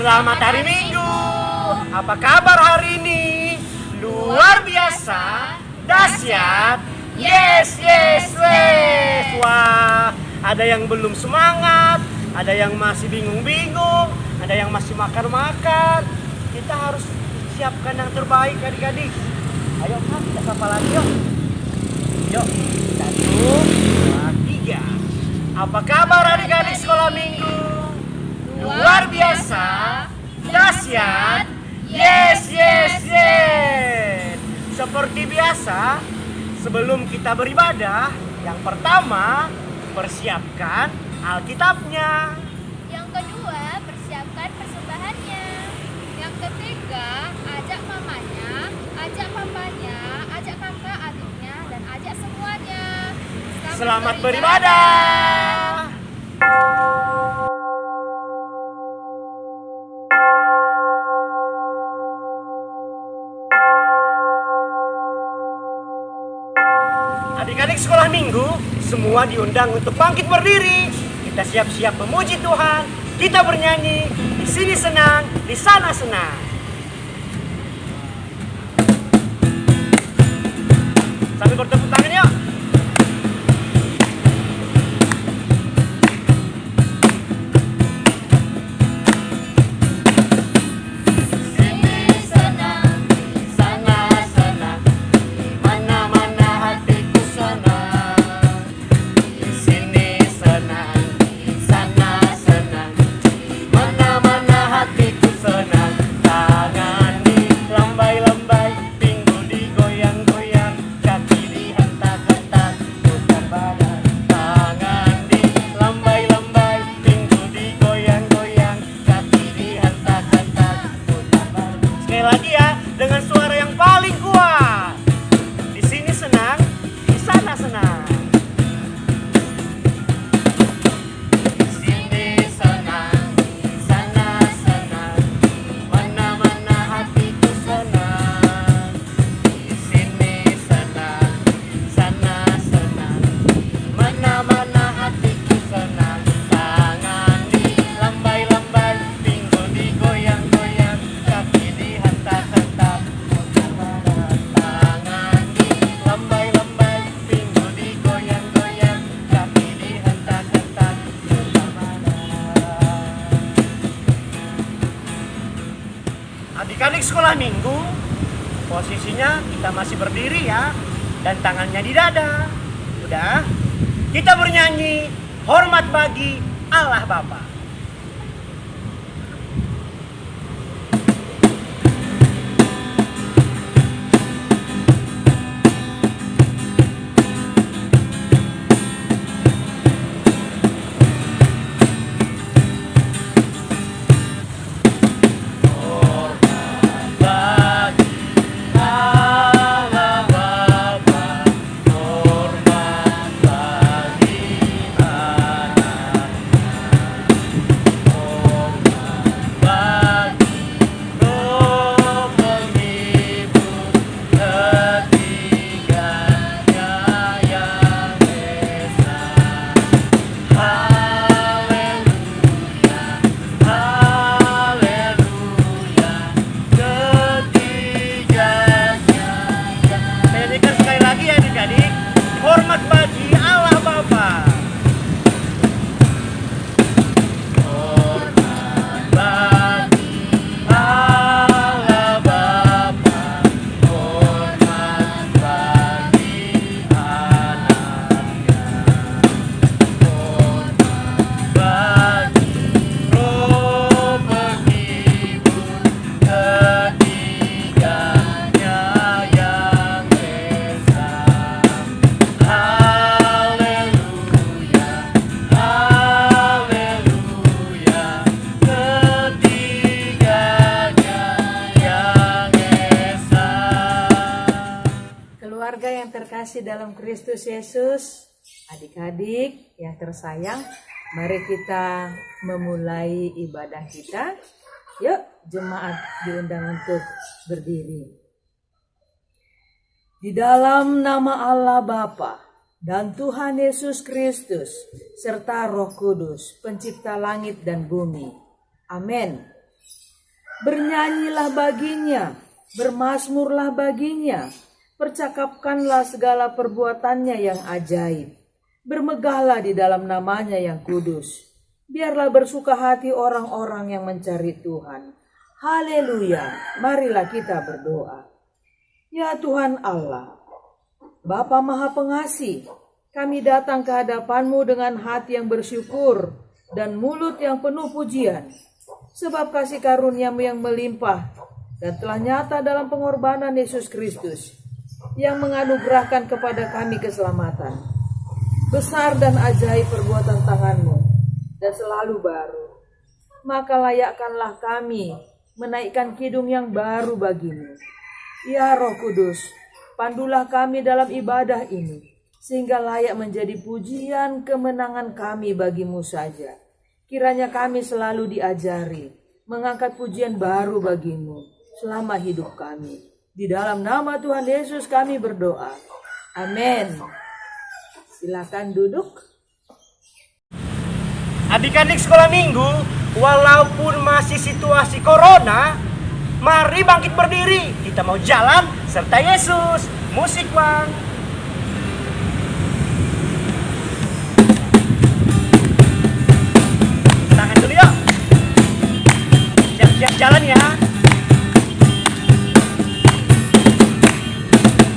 Selamat hari Minggu. Apa kabar hari ini? Luar biasa, dahsyat. Yes. Wah, ada yang belum semangat, ada yang masih bingung-bingung, ada yang masih makan-makan. Kita harus siapkan yang terbaik adik-adik. Ayo Kak, kita sapa lagi yuk. Yuk, 1, 2, 3. Apa kabar adik-adik sekolah minggu? Luar biasa, dahsyat. Yes. Seperti biasa, sebelum kita beribadah, yang pertama persiapkan Alkitabnya. Yang kedua, persiapkan persembahannya. Yang ketiga, ajak mamanya, ajak papanya, ajak kakak adiknya, dan ajak semuanya. Selamat beribadah. Adik-adik sekolah minggu, semua diundang untuk bangkit berdiri. Kita siap-siap memuji Tuhan. Kita bernyanyi, di sini senang, di sana senang. Sambil bertepuk tangan yuk. Lagi ya, dengan suara yang paling kuat. Di sini senang, di sana senang. Di sini senang, di sana senang. Mana-mana hatiku senang. Di sini senang, di sana senang. Mana-mana hatiku senang. Tangan dilambai-lambai, pinggul digoyang-goyang, kaki dihentak-hentak, tangan dilambai-lambai, pinggul digoyang-goyang, kaki dihentak-hentak. Adik-adik sekolah minggu, posisinya kita masih berdiri ya, dan tangannya di dada. Udah, kita bernyanyi hormat bagi Allah Bapa. Hormat bagi Allah Bapa. Hormat bagi Allah Bapa. Hormat bagi anaknya. Hormat bagi Roh penghibur ketiganya yang esa. Haleluya, haleluya, ketiganya yang esa. Keluarga yang terkasih dalam Kristus Yesus, adik-adik yang tersayang, mari kita memulai ibadah kita. Yuk, jemaat diundang untuk berdiri. Di dalam nama Allah Bapa dan Tuhan Yesus Kristus serta Roh Kudus, pencipta langit dan bumi. Amin. Bernyanyilah baginya, bermazmurlah baginya, percakapkanlah segala perbuatannya yang ajaib. Bermegahlah di dalam namanya yang kudus. Biarlah bersuka hati orang-orang yang mencari Tuhan. Haleluya, marilah kita berdoa. Ya Tuhan Allah, Bapa Maha Pengasih, kami datang ke hadapan-Mu dengan hati yang bersyukur dan mulut yang penuh pujian. Sebab kasih karunia-Mu yang melimpah dan telah nyata dalam pengorbanan Yesus Kristus yang menganugerahkan kepada kami keselamatan. Besar dan ajaib perbuatan tangan-Mu dan selalu baru. Maka layakkanlah kami menaikkan kidung yang baru bagi-Mu. Ya Roh Kudus, pandulah kami dalam ibadah ini, sehingga layak menjadi pujian kemenangan kami bagi-Mu saja. Kiranya kami selalu diajari, mengangkat pujian baru bagi-Mu selama hidup kami. Di dalam nama Tuhan Yesus kami berdoa. Amin. Silakan duduk. Adik-adik sekolah minggu, walaupun masih situasi corona, mari bangkit berdiri. Kita mau jalan serta Yesus. Musik, Bang. Tangan dulu yuk. Siap-siap jalan ya.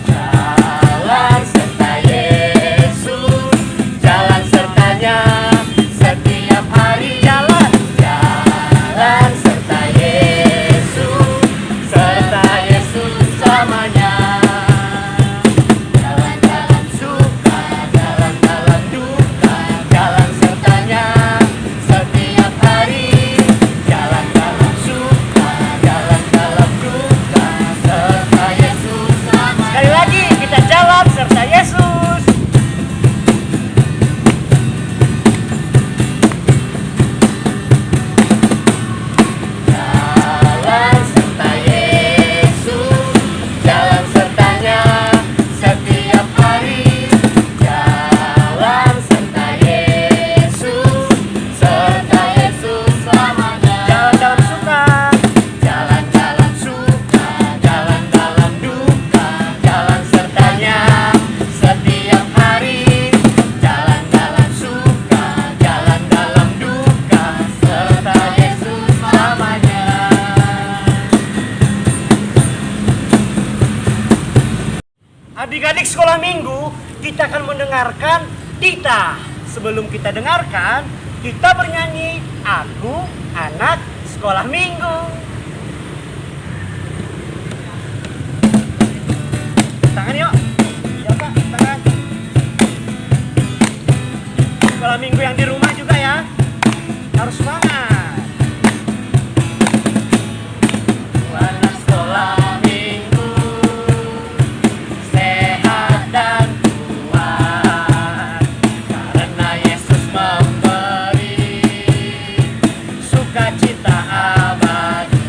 Jalan serta Yesus, jalan sertanya setiap hari. Jalan serta Yesus, serta Yesus selamanya. Jalan-jalan suka, jalan-jalan duka, jalan sertanya setiap hari. Jalan-jalan suka, jalan-jalan duka, serta Yesus selamanya. Sekali lagi kita jalan serta Yesus. Jalan serta Yesus, jalan sertanya setiap hari. Jalan serta Yesus, serta Yesus selamanya. Jalan dalam suka, jalan-jalan suka, jalan-jalan duka, jalan sertanya setiap hari. Jalan-jalan suka, jalan dalam duka, serta Yesus selamanya. Adik-adik sekolah minggu, kita akan mendengarkan Tita. Sebelum kita dengarkan, kita bernyanyi Aku Anak Sekolah Minggu. Tangan yuk. Ya Pak, tangan. Sekolah minggu yang di rumah juga ya. Harus semangat. Anak sekolah minggu, sehat dan kuat, karena Yesus memberi sukacita abadi.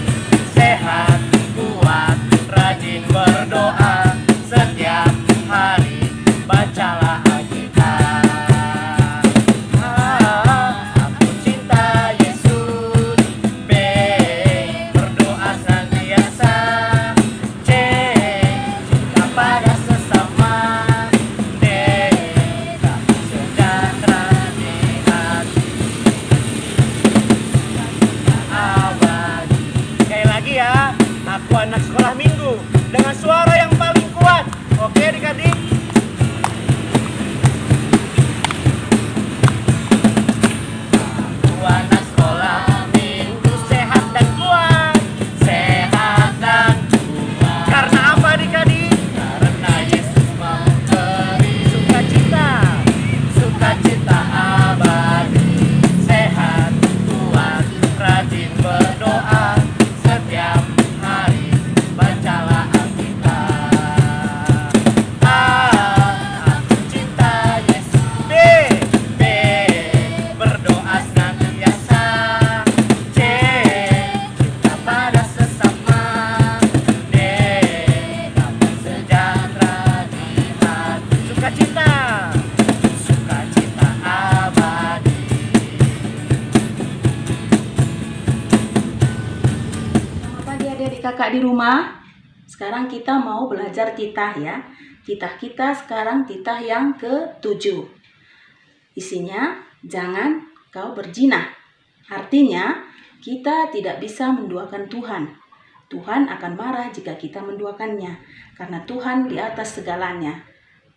Sehat, kuat, rajin berdoa, setiap hari bacalah Alkitab. Aku cinta Yesus. B, berdoa senantiasa. C, cinta pada sesama. D, damai sejahtera di hati, abadi. Sekali lagi ya, aku anak sekolah minggu dengan suara yang paling kuat. Oke adik-adik? Aku anak sekolah minggu, sehat dan kuat. Sehat dan kuat. Karena apa adik-adik? Karena Yesus memberi sukacita, sukacita abadi. Sehat, kuat, rajin berdoa, setiap hari bacalah Alkitab. kakak di rumah, sekarang kita mau belajar titah ya. Titah kita sekarang titah yang ke-7. Isinya, jangan kau berzina. Artinya, kita tidak bisa menduakan Tuhan. Tuhan akan marah jika kita menduakannya, karena Tuhan di atas segalanya.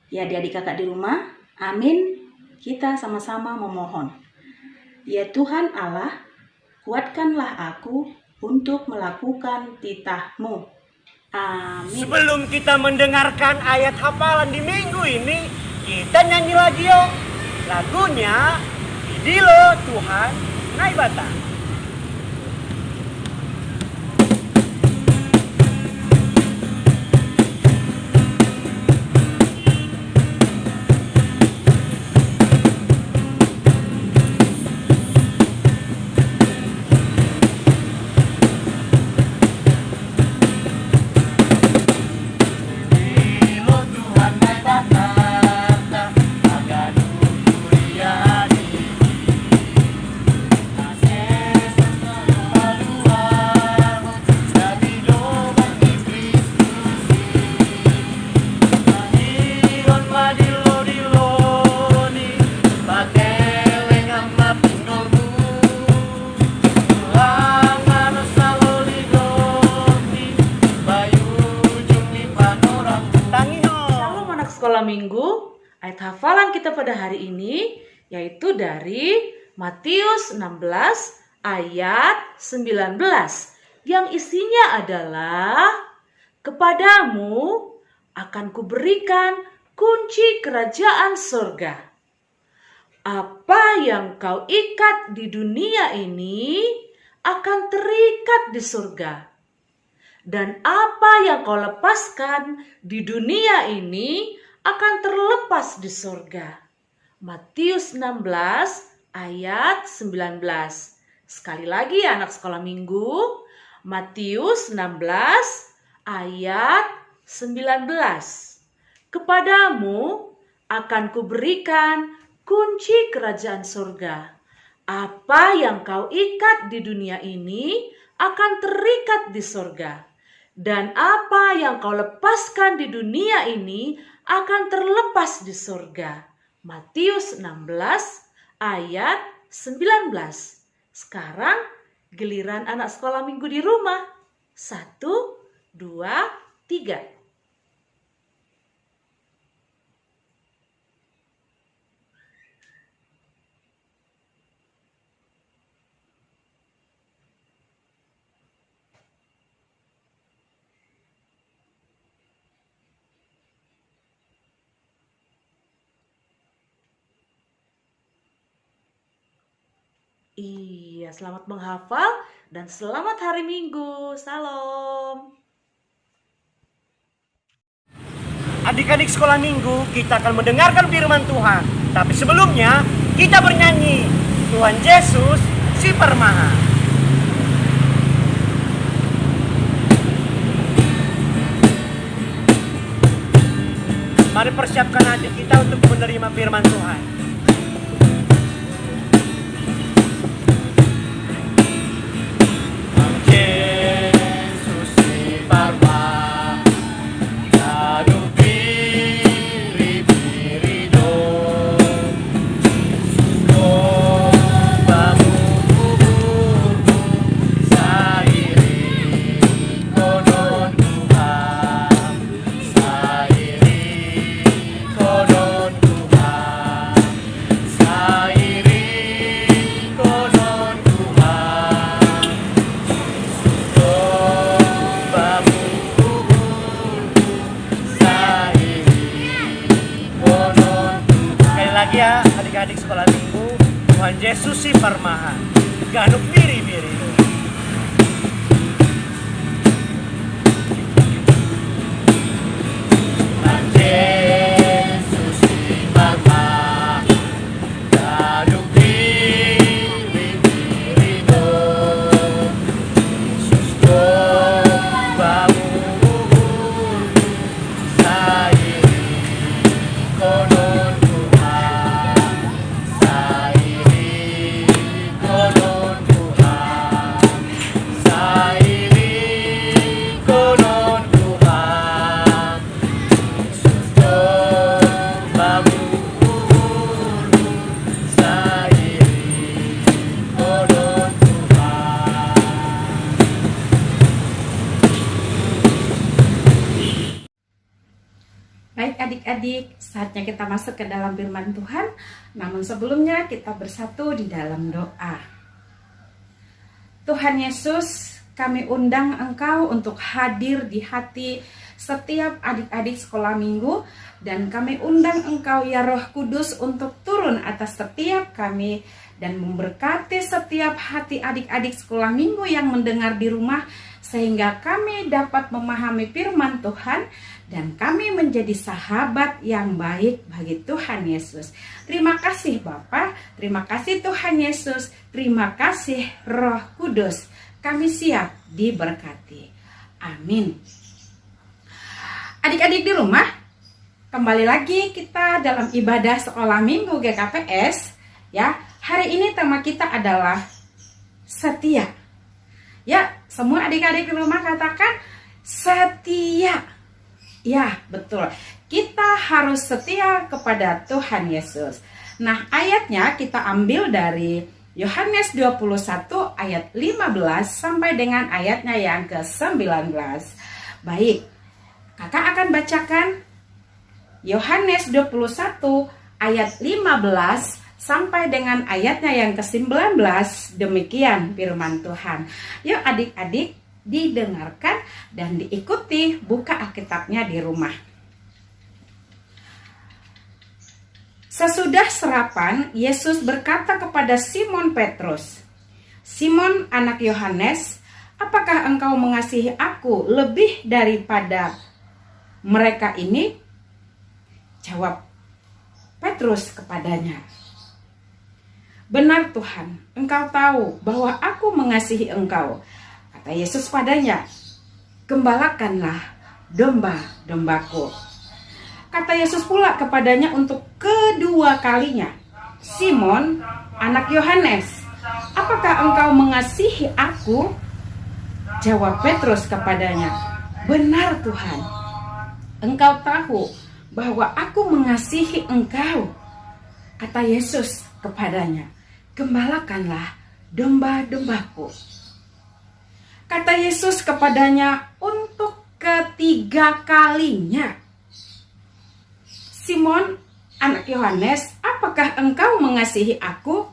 Ya, adik-adik kakak di rumah, amin. Kita sama-sama memohon. Ya Tuhan Allah, kuatkanlah aku untuk melakukan titah-Mu. Amin. Sebelum kita mendengarkan ayat hafalan di minggu ini, kita nyanyi lagi yuk. Lagunya, Idilo Tuhan Naibata. Sekolah minggu, ayat hafalan kita pada hari ini yaitu dari Matius 16 ayat 19 yang isinya adalah, kepadamu akan kuberikan kunci kerajaan surga. Apa yang kau ikat di dunia ini akan terikat di surga. Dan apa yang kau lepaskan di dunia ini akan terlepas di surga. Matius 16 ayat 19. Sekali lagi ya anak sekolah minggu. Matius 16 ayat 19. Kepadamu akan kuberikan kunci kerajaan surga. Apa yang kau ikat di dunia ini akan terikat di surga. Dan apa yang kau lepaskan di dunia ini akan terlepas di surga. Matius 16 ayat 19. Sekarang giliran anak sekolah minggu di rumah. 1, 2, 3. Iya, selamat menghafal dan selamat hari Minggu. Salam. Adik-adik sekolah minggu, kita akan mendengarkan firman Tuhan. Tapi sebelumnya, kita bernyanyi Tuhan Yesus si Permaha. Mari persiapkan hati kita untuk menerima firman Tuhan. Lagi ya adik-adik sekolah minggu, Tuhan Yesus si Permaha, ganuk biri-biri. Tuhan Yesus si Permaha, ganuk biri-biri do. Yesus do bamu sairi konon Tuhan, sairi konon Tuhan. adik-adik, saatnya kita masuk ke dalam firman Tuhan. Namun sebelumnya kita bersatu di dalam doa. Tuhan Yesus, kami undang Engkau untuk hadir di hati setiap adik-adik sekolah minggu. Dan kami undang Engkau ya Roh Kudus untuk turun atas setiap kami dan memberkati setiap hati adik-adik sekolah minggu yang mendengar di rumah, sehingga kami dapat memahami firman Tuhan dan kami menjadi sahabat yang baik bagi Tuhan Yesus. Terima kasih Bapa, terima kasih Tuhan Yesus, terima kasih Roh Kudus. Kami siap diberkati. Amin. Adik-adik di rumah, kembali lagi kita dalam ibadah sekolah minggu GKPS. Ya, hari ini tema kita adalah setia. Ya, semua adik-adik di rumah katakan setia. Ya, betul. Kita harus setia kepada Tuhan Yesus. Nah, ayatnya kita ambil dari Yohanes 21 ayat 15 sampai dengan ayatnya yang ke-19. Baik, kakak akan bacakan Yohanes 21 ayat 15 sampai dengan ayatnya yang ke-19. Demikian firman Tuhan. Yuk adik-adik, didengarkan dan diikuti, buka Alkitabnya di rumah. Sesudah sarapan, Yesus berkata kepada Simon Petrus, "Simon anak Yohanes, apakah engkau mengasihi aku lebih daripada mereka ini?" Jawab Petrus kepadanya, "Benar Tuhan, engkau tahu bahwa aku mengasihi engkau." Kata Yesus padanya, "Gembalakanlah domba-dombaku." Kata Yesus pula kepadanya untuk kedua kalinya, "Simon, anak Yohanes, apakah engkau mengasihi aku?" Jawab Petrus kepadanya, "Benar Tuhan, engkau tahu bahwa aku mengasihi engkau." Kata Yesus kepadanya, "Gembalakanlah domba-dombaku." Kata Yesus kepadanya untuk ketiga kalinya, "Simon, anak Yohanes, apakah engkau mengasihi aku?"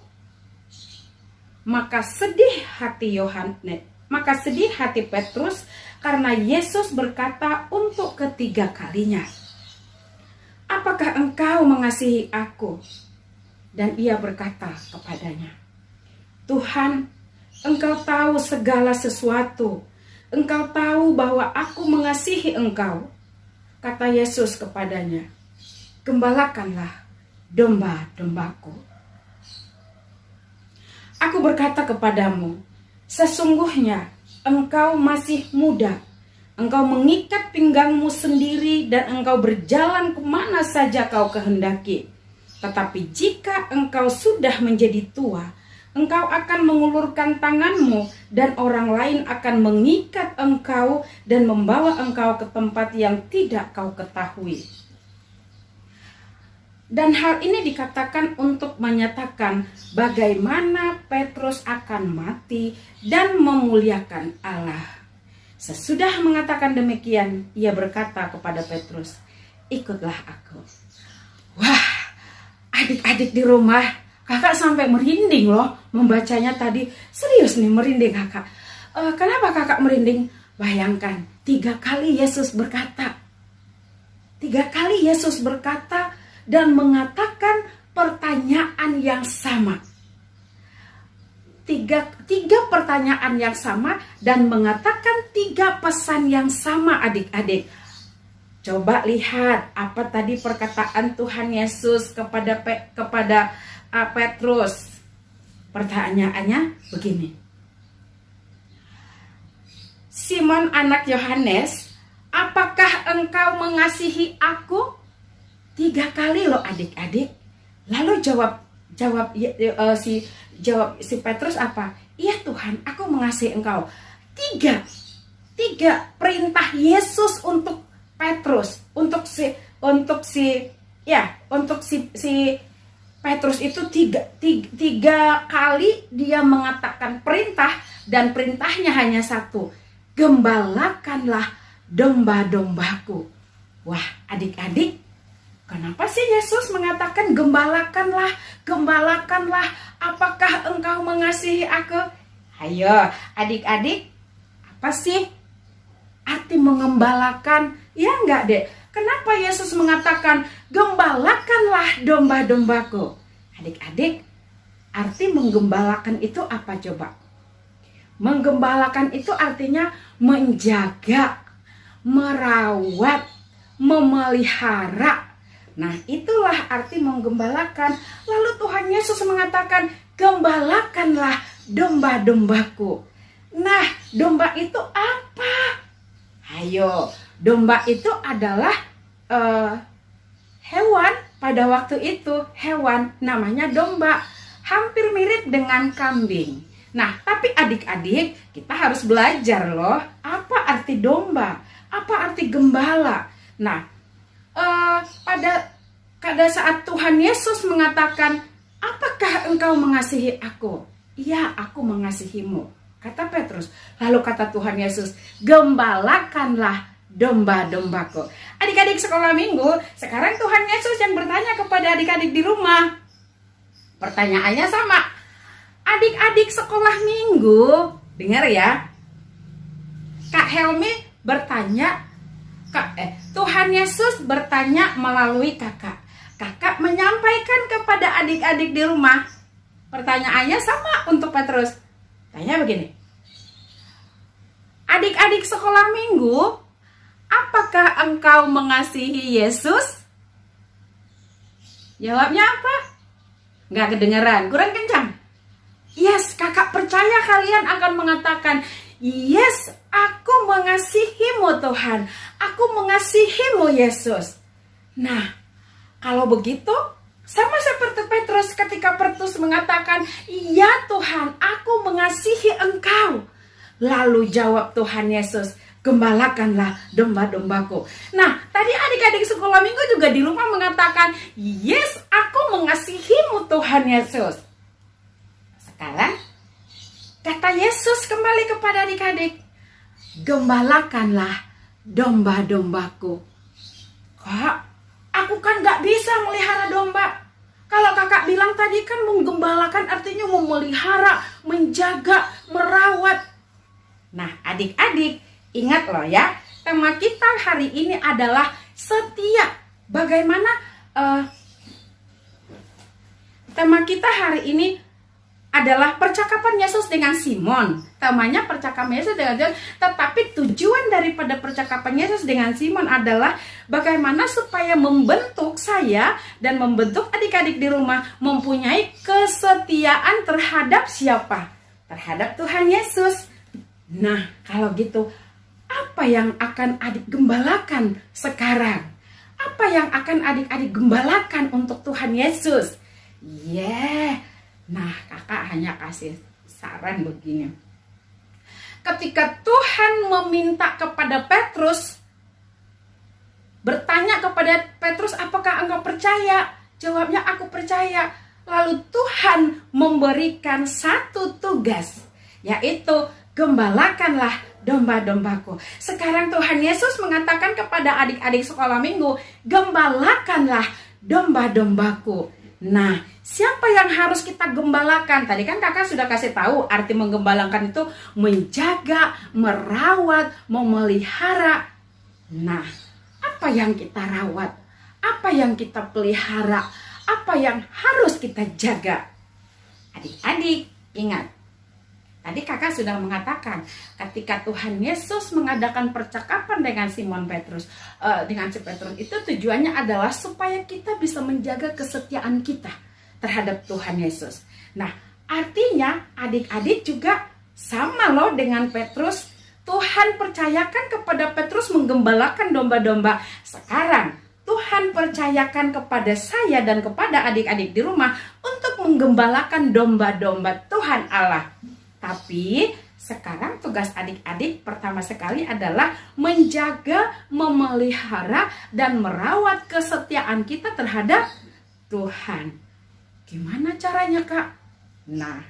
Maka sedih hati Petrus karena Yesus berkata untuk ketiga kalinya, "Apakah engkau mengasihi aku?" Dan ia berkata kepadanya, "Tuhan, engkau tahu segala sesuatu. Engkau tahu bahwa aku mengasihi engkau." Kata Yesus kepadanya, "Gembalakanlah domba-dombaku." Aku berkata kepadamu, sesungguhnya engkau masih muda. Engkau mengikat pinggangmu sendiri dan engkau berjalan kemana saja kau kehendaki. Tetapi jika engkau sudah menjadi tua, engkau akan mengulurkan tanganmu dan orang lain akan mengikat engkau dan membawa engkau ke tempat yang tidak kau ketahui. Dan hal ini dikatakan untuk menyatakan bagaimana Petrus akan mati dan memuliakan Allah. Sesudah mengatakan demikian, ia berkata kepada Petrus, "Ikutlah aku." Wah, adik-adik di rumah, kakak sampai merinding loh membacanya tadi. Serius nih merinding kakak. Kenapa kakak merinding? Bayangkan, 3 kali Yesus berkata. 3 kali Yesus berkata dan mengatakan pertanyaan yang sama. Tiga pertanyaan yang sama dan mengatakan 3 pesan yang sama adik-adik. Coba lihat apa tadi perkataan Tuhan Yesus kepada Petrus. Pertanyaannya begini. "Simon anak Yohanes, apakah engkau mengasihi aku?" 3 kali loh adik-adik. Lalu jawab si Petrus apa? "Iya Tuhan, aku mengasihi engkau." 3 perintah Yesus untuk Petrus, untuk si Petrus itu tiga kali dia mengatakan perintah dan perintahnya hanya satu, "Gembalakanlah domba-dombaku." Wah, adik-adik, Kenapa sih Yesus mengatakan gembalakanlah, gembalakanlah, apakah engkau mengasihi aku? Ayo adik-adik, apa sih arti mengembalakan? Ya enggak dek, kenapa Yesus mengatakan gembalakanlah domba-dombaku? Adik-adik, arti menggembalakan itu apa coba? Menggembalakan itu artinya menjaga, merawat, memelihara. Nah, itulah arti menggembalakan. Lalu Tuhan Yesus mengatakan, gembalakanlah domba-dombaku. Nah, domba itu apa? Ayo, domba itu adalah hewan. Pada waktu itu, hewan namanya domba. Hampir mirip dengan kambing. Nah, tapi adik-adik, kita harus belajar loh, apa arti domba, apa arti gembala. Nah, pada saat Tuhan Yesus mengatakan, apakah engkau mengasihi aku? Iya, aku mengasihimu, kata Petrus. Lalu kata Tuhan Yesus, gembalakanlah domba-dombaku. Adik-adik sekolah minggu, sekarang Tuhan Yesus yang bertanya kepada adik-adik di rumah. Pertanyaannya sama. Adik-adik sekolah minggu, dengar ya. Kak Helmi bertanya, Tuhan Yesus bertanya melalui kakak. Kakak menyampaikan kepada adik-adik di rumah. Pertanyaannya sama untuk Petrus. Tanya begini. Adik-adik sekolah minggu, apakah engkau mengasihi Yesus? Jawabnya apa? Nggak kedengeran, kurang kencang. Yes, kakak percaya kalian akan mengatakan, yes, aku mengasihimu Tuhan. Aku mengasihimu Yesus. Nah, kalau begitu, sama seperti Petrus ketika Petrus mengatakan, iya Tuhan, aku mengasihi engkau. Lalu jawab Tuhan Yesus, gembalakanlah domba-dombaku. Nah, tadi adik-adik sekolah minggu juga di rumah mengatakan, yes, aku mengasihimu Tuhan Yesus. Sekarang, kata Yesus kembali kepada adik-adik, gembalakanlah domba-dombaku. Kak, aku kan gak bisa melihara domba. Kalau kakak bilang tadi kan menggembalakan artinya memelihara, menjaga, merawat. Nah, adik-adik, ingat loh ya, tema kita hari ini adalah setia. Bagaimana tema kita hari ini adalah percakapan Yesus dengan Simon. Temanya percakapan Yesus dengan Simon, tetapi tujuan daripada percakapan Yesus dengan Simon adalah bagaimana supaya membentuk saya dan membentuk adik-adik di rumah mempunyai kesetiaan terhadap siapa? Terhadap Tuhan Yesus. Nah, kalau gitu, apa yang akan adik gembalakan sekarang? Apa yang akan adik-adik gembalakan untuk Tuhan Yesus? Nah, kakak hanya kasih saran begini. Ketika Tuhan meminta kepada Petrus, bertanya kepada Petrus, apakah engkau percaya? Jawabnya, aku percaya. Lalu Tuhan memberikan satu tugas, yaitu gembalakanlah domba-dombaku. Sekarang Tuhan Yesus mengatakan kepada adik-adik sekolah minggu, gembalakanlah domba-dombaku. Nah, siapa yang harus kita gembalakan? Tadi kan kakak sudah kasih tahu arti menggembalakan itu menjaga, merawat, memelihara. Nah, apa yang kita rawat? Apa yang kita pelihara? Apa yang harus kita jaga? Adik-adik, ingat. Tadi kakak sudah mengatakan ketika Tuhan Yesus mengadakan percakapan dengan Simon Petrus, dengan si Petrus itu tujuannya adalah supaya kita bisa menjaga kesetiaan kita terhadap Tuhan Yesus. Nah, artinya adik-adik juga sama loh dengan Petrus. Tuhan percayakan kepada Petrus menggembalakan domba-domba. Sekarang Tuhan percayakan kepada saya dan kepada adik-adik di rumah untuk menggembalakan domba-domba Tuhan Allah. Tapi sekarang tugas adik-adik pertama sekali adalah menjaga, memelihara, dan merawat kesetiaan kita terhadap Tuhan. Gimana caranya, Kak? Nah,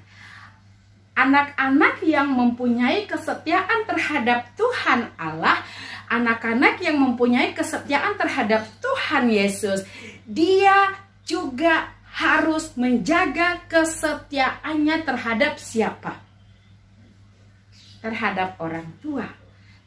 anak-anak yang mempunyai kesetiaan terhadap Tuhan Allah, anak-anak yang mempunyai kesetiaan terhadap Tuhan Tuhan Yesus, Dia juga harus menjaga kesetiaannya terhadap siapa? Terhadap orang tua,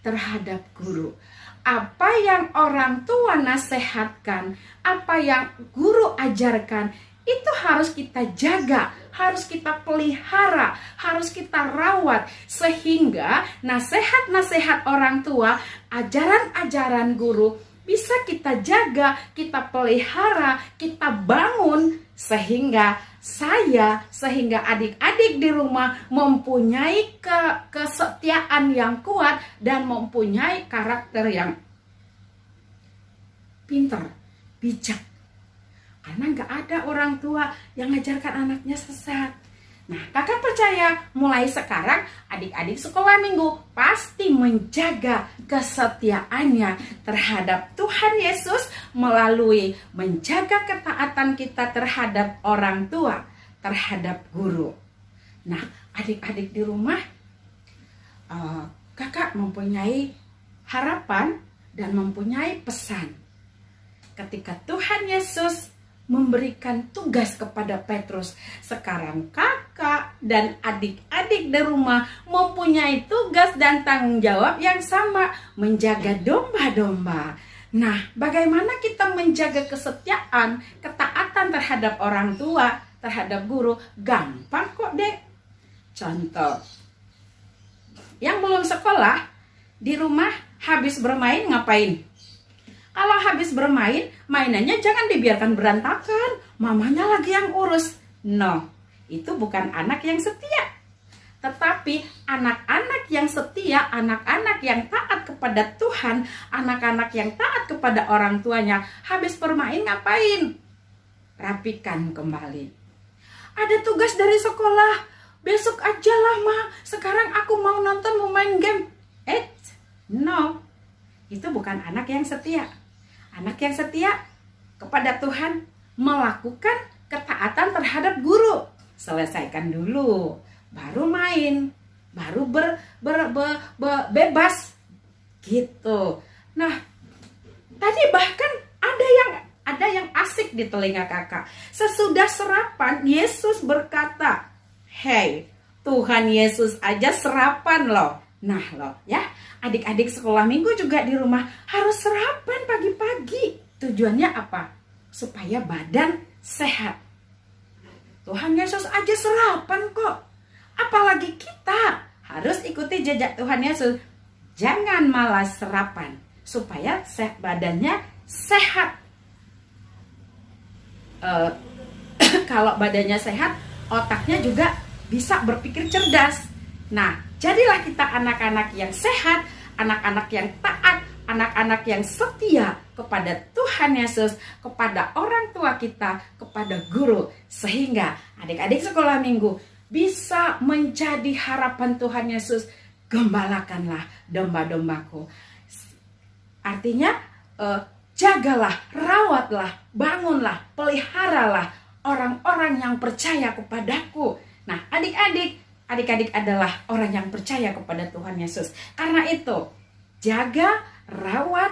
terhadap guru. Apa yang orang tua nasihatkan, apa yang guru ajarkan, itu harus kita jaga, harus kita pelihara, harus kita rawat. Sehingga nasihat-nasihat orang tua, ajaran-ajaran guru bisa kita jaga, kita pelihara, kita bangun. Sehingga adik-adik di rumah mempunyai kesetiaan yang kuat dan mempunyai karakter yang pintar, bijak. Karena nggak ada orang tua yang mengajarkan anaknya sesat. Nah, kakak percaya mulai sekarang adik-adik sekolah minggu pasti menjaga kesetiaannya terhadap Tuhan Yesus melalui menjaga ketaatan kita terhadap orang tua, terhadap guru. Nah, adik-adik di rumah, kakak mempunyai harapan dan mempunyai pesan. Ketika Tuhan Yesus memberikan tugas kepada Petrus, sekarang kakak dan adik-adik di rumah mempunyai tugas dan tanggung jawab yang sama, menjaga domba-domba. Nah, bagaimana kita menjaga kesetiaan, ketaatan terhadap orang tua, terhadap guru? Gampang kok, Dek. Contoh, yang belum sekolah, di rumah habis bermain ngapain? Kalau habis bermain, mainannya jangan dibiarkan berantakan. Mamanya lagi yang urus. No, itu bukan anak yang setia. Tetapi anak-anak yang setia, anak-anak yang taat kepada Tuhan, anak-anak yang taat kepada orang tuanya, habis bermain ngapain? Rapikan kembali. Ada tugas dari sekolah. Besok aja lah, Ma. Sekarang aku mau nonton, mau main game. No. Itu bukan anak yang setia. Anak yang setia kepada Tuhan melakukan ketaatan terhadap guru. Selesaikan dulu, baru main, baru bebas gitu. Nah, tadi bahkan ada yang asik di telinga kakak. Sesudah sarapan, Yesus berkata, "Hey, Tuhan Yesus aja sarapan loh." Nah loh ya, adik-adik sekolah minggu juga di rumah harus sarapan pagi-pagi. Tujuannya apa? Supaya badan sehat. Tuhan Yesus aja sarapan kok. Apalagi kita harus ikuti jejak Tuhan Yesus. Jangan malas sarapan supaya badannya sehat. Kalau badannya sehat, otaknya juga bisa berpikir cerdas. Nah, jadilah kita anak-anak yang sehat, anak-anak yang taat, anak-anak yang setia kepada Tuhan Yesus, kepada orang tua kita, kepada guru. Sehingga adik-adik sekolah minggu bisa menjadi harapan Tuhan Yesus. Gembalakanlah domba-dombaku. Artinya, jagalah, rawatlah, bangunlah, peliharalah orang-orang yang percaya kepadaku. Nah, adik-adik adalah orang yang percaya kepada Tuhan Yesus. Karena itu, jaga, rawat,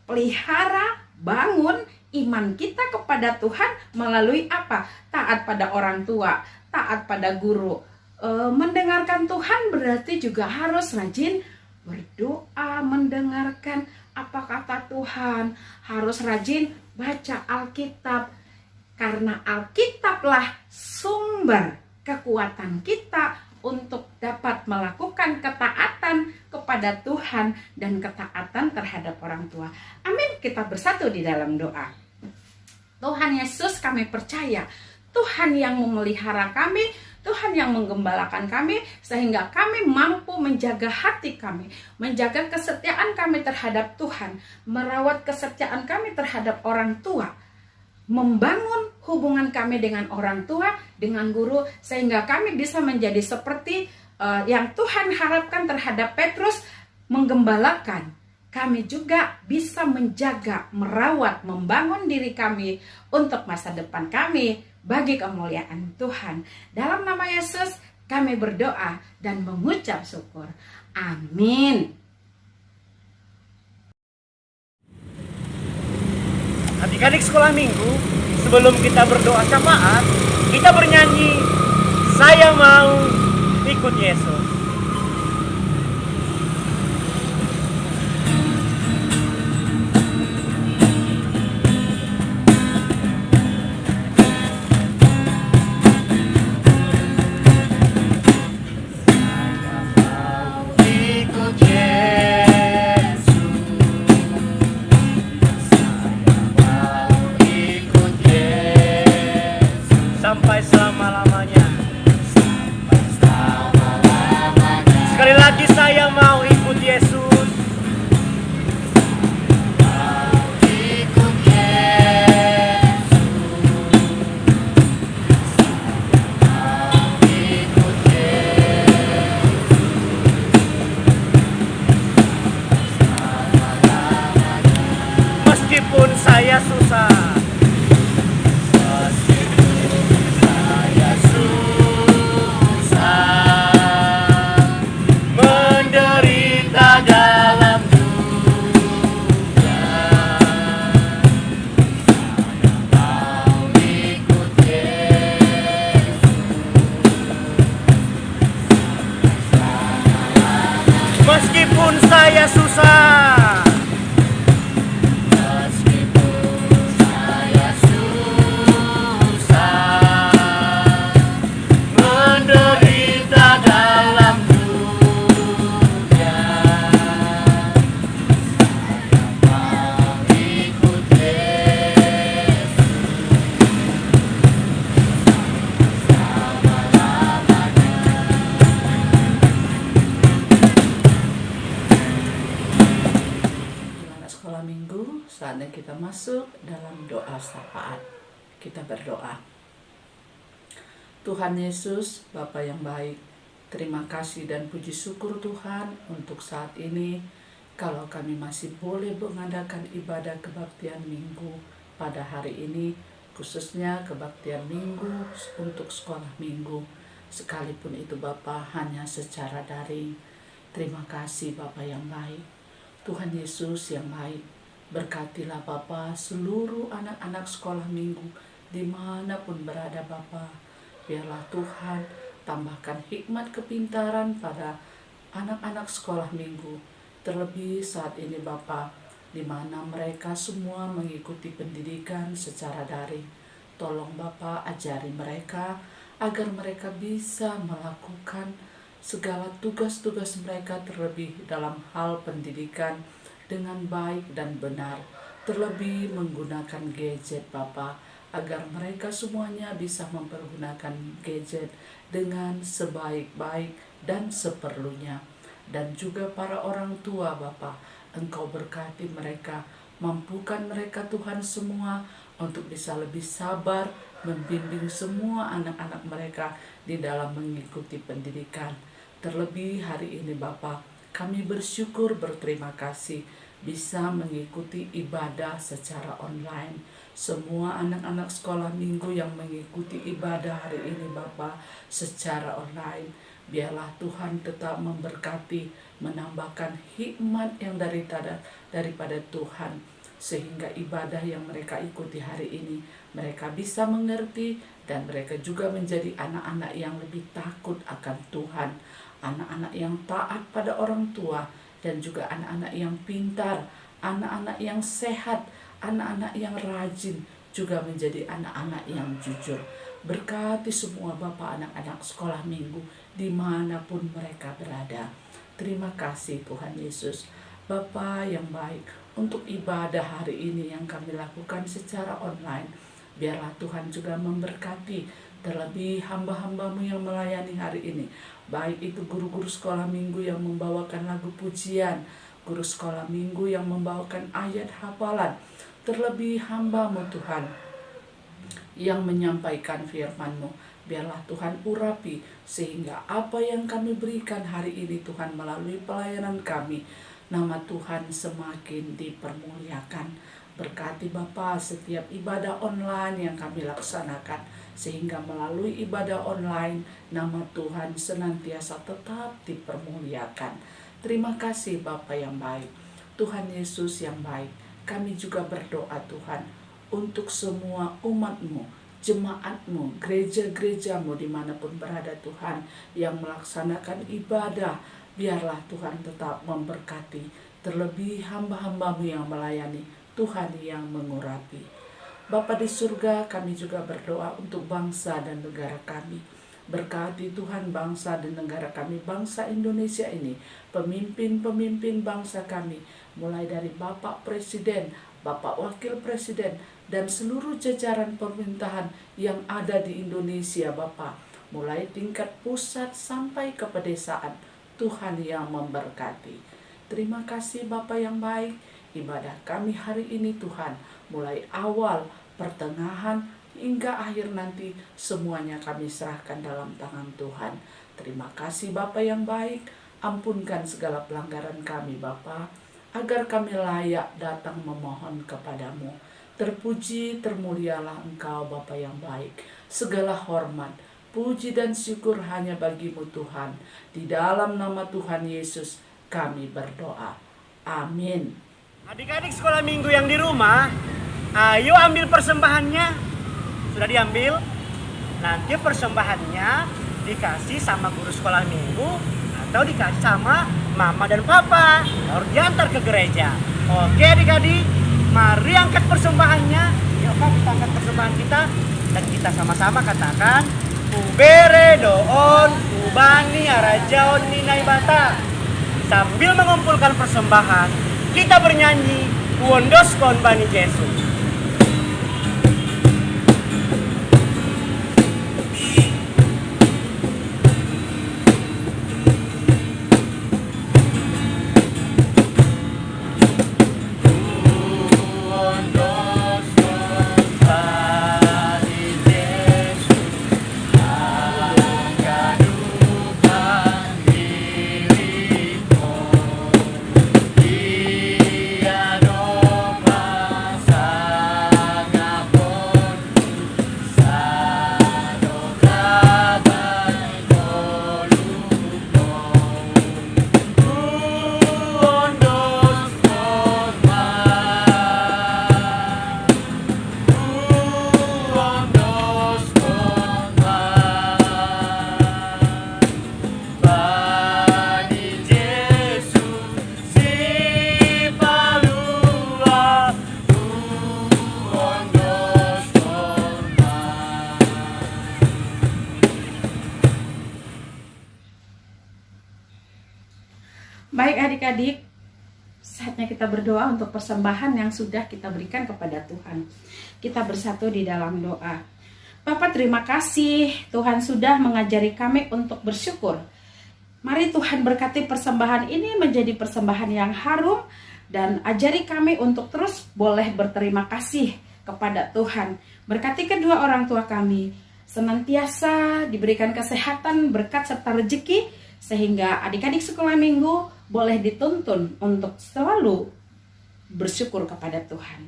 pelihara, bangun iman kita kepada Tuhan melalui apa? Taat pada orang tua, taat pada guru. Mendengarkan Tuhan berarti juga harus rajin berdoa, mendengarkan apa kata Tuhan. Harus rajin baca Alkitab. Karena Alkitablah sumber kekuatan kita untuk dapat melakukan ketaatan kepada Tuhan dan ketaatan terhadap orang tua. Amin. Kita bersatu di dalam doa. Tuhan Yesus, kami percaya Tuhan yang memelihara kami, Tuhan yang menggembalakan kami, sehingga kami mampu menjaga hati kami, menjaga kesetiaan kami terhadap Tuhan, merawat kesetiaan kami terhadap orang tua, membangun hubungan kami dengan orang tua, dengan guru, sehingga kami bisa menjadi seperti yang Tuhan harapkan terhadap Petrus, menggembalakan. Kami juga bisa menjaga, merawat, membangun diri kami untuk masa depan kami bagi kemuliaan Tuhan. Dalam nama Yesus kami berdoa dan mengucap syukur. Amin. Adik-adik sekolah minggu, sebelum kita berdoa syafaat, kita bernyanyi, saya mau ikut Yesus. Sampai selama-lamanya. Sekali lagi saya mau ikut Yesus. Meskipun saya susah. Meskipun saya susah, menderita dalam dunia, saya mau ikut Yesus selama-lamanya. Anak sekolah minggu, saatnya kita masuk dalam doa syafaat. Kita berdoa. Tuhan Yesus, Bapa yang baik, terima kasih dan puji syukur Tuhan untuk saat ini kalau kami masih boleh mengadakan ibadah kebaktian minggu pada hari ini, khususnya kebaktian minggu untuk sekolah minggu, sekalipun itu Bapa hanya secara daring. Terima kasih Bapa yang baik. Tuhan Yesus yang baik, berkatilah Bapa seluruh anak-anak sekolah minggu dimanapun berada Bapa. Biarlah Tuhan tambahkan hikmat kepintaran pada anak-anak sekolah minggu. Terlebih saat ini Bapa, di mana mereka semua mengikuti pendidikan secara daring. Tolong Bapa ajari mereka agar mereka bisa melakukan segala tugas-tugas mereka terlebih dalam hal pendidikan dengan baik dan benar. Terlebih menggunakan gadget Bapa, agar mereka semuanya bisa mempergunakan gadget dengan sebaik-baik dan seperlunya. Dan juga para orang tua Bapa, Engkau berkati mereka, mampukan mereka Tuhan semua untuk bisa lebih sabar membimbing semua anak-anak mereka di dalam mengikuti pendidikan. Terlebih hari ini Bapa, kami bersyukur berterima kasih bisa mengikuti ibadah secara online. Semua anak-anak sekolah minggu yang mengikuti ibadah hari ini Bapa secara online, biarlah Tuhan tetap memberkati, menambahkan hikmat yang daripada Tuhan, sehingga ibadah yang mereka ikuti hari ini mereka bisa mengerti, dan mereka juga menjadi anak-anak yang lebih takut akan Tuhan, anak-anak yang taat pada orang tua, dan juga anak-anak yang pintar, anak-anak yang sehat, anak-anak yang rajin, juga menjadi anak-anak yang jujur. Berkati semua Bapak anak-anak sekolah minggu dimanapun mereka berada. Terima kasih Tuhan Yesus, Bapa yang baik, untuk ibadah hari ini yang kami lakukan secara online. Biarlah Tuhan juga memberkati terlebih hamba-hambamu yang melayani hari ini, baik itu guru-guru sekolah minggu yang membawakan lagu pujian, guru sekolah minggu yang membawakan ayat hafalan, terlebih hamba-Mu Tuhan yang menyampaikan firman-Mu. Biarlah Tuhan urapi sehingga apa yang kami berikan hari ini Tuhan melalui pelayanan kami, nama Tuhan semakin dipermuliakan. Berkati Bapa setiap ibadah online yang kami laksanakan, sehingga melalui ibadah online nama Tuhan senantiasa tetap dipermuliakan. Terima kasih Bapa yang baik, Tuhan Yesus yang baik. Kami juga berdoa Tuhan untuk semua umat-Mu, jemaat-Mu, gereja-gereja-Mu dimanapun berada Tuhan, yang melaksanakan ibadah. Biarlah Tuhan tetap memberkati, terlebih hamba-hamba-Mu yang melayani, Tuhan yang mengurapi. Bapa di surga, kami juga berdoa untuk bangsa dan negara kami. Berkati Tuhan bangsa dan negara kami, bangsa Indonesia ini, pemimpin-pemimpin bangsa kami, mulai dari Bapak Presiden, Bapak Wakil Presiden, dan seluruh jajaran pemerintahan yang ada di Indonesia Bapak, mulai tingkat pusat sampai ke pedesaan, Tuhan yang memberkati. Terima kasih Bapak yang baik, ibadah kami hari ini Tuhan, mulai awal, pertengahan, hingga akhir nanti semuanya kami serahkan dalam tangan Tuhan. Terima kasih Bapa yang baik, ampunkan segala pelanggaran kami Bapa, agar kami layak datang memohon kepadamu. Terpuji, termulialah Engkau Bapa yang baik. Segala hormat, puji dan syukur hanya bagimu Tuhan. Di dalam nama Tuhan Yesus kami berdoa. Amin. Adik-adik sekolah minggu yang di rumah, ayo ambil persembahannya. Sudah diambil? Nanti persembahannya dikasih sama guru sekolah minggu atau dikasih sama mama dan papa, baru diantar ke gereja. Oke adik-adik, mari angkat persembahannya. Yuk Kak, kita angkat persembahan kita dan kita sama-sama katakan Ubere doon ubani arajaon ninay bata. Sambil mengumpulkan persembahan, kita bernyanyi Wondos kon bani Yesus. Baik adik-adik, saatnya kita berdoa untuk persembahan yang sudah kita berikan kepada Tuhan. Kita bersatu di dalam doa. Bapa, terima kasih Tuhan sudah mengajari kami untuk bersyukur. Mari Tuhan berkati persembahan ini menjadi persembahan yang harum, dan ajari kami untuk terus boleh berterima kasih kepada Tuhan. Berkati kedua orang tua kami, senantiasa diberikan kesehatan, berkat serta rezeki, sehingga adik-adik sekolah minggu boleh dituntun untuk selalu bersyukur kepada Tuhan.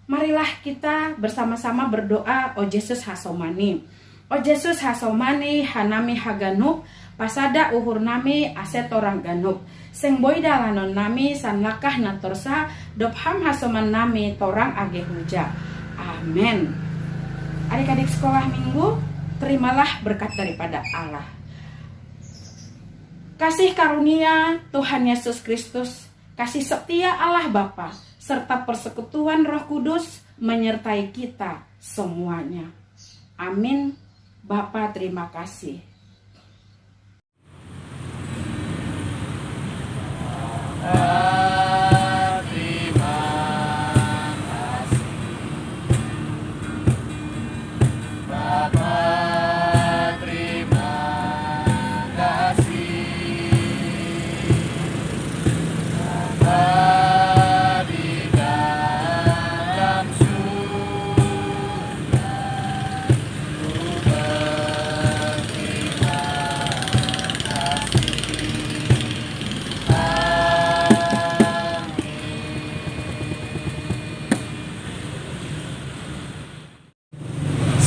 Marilah kita bersama-sama berdoa. O Yesus hasomani, O Yesus hasomani hanami haganuk, pasada uhur nami aset orang ganuk, seng boida lanon nami sanlakah natorsa, dopham hasoman nami torang age huja. Amin. Adik-adik sekolah minggu, terimalah berkat daripada Allah. Kasih karunia Tuhan Yesus Kristus, kasih setia Allah Bapa, serta persekutuan Roh Kudus menyertai kita semuanya. Amin. Bapa, terima kasih.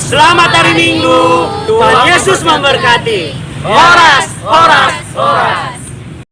Selamat hari Minggu, Tuhan Yesus memberkati. Horas, horas, horas.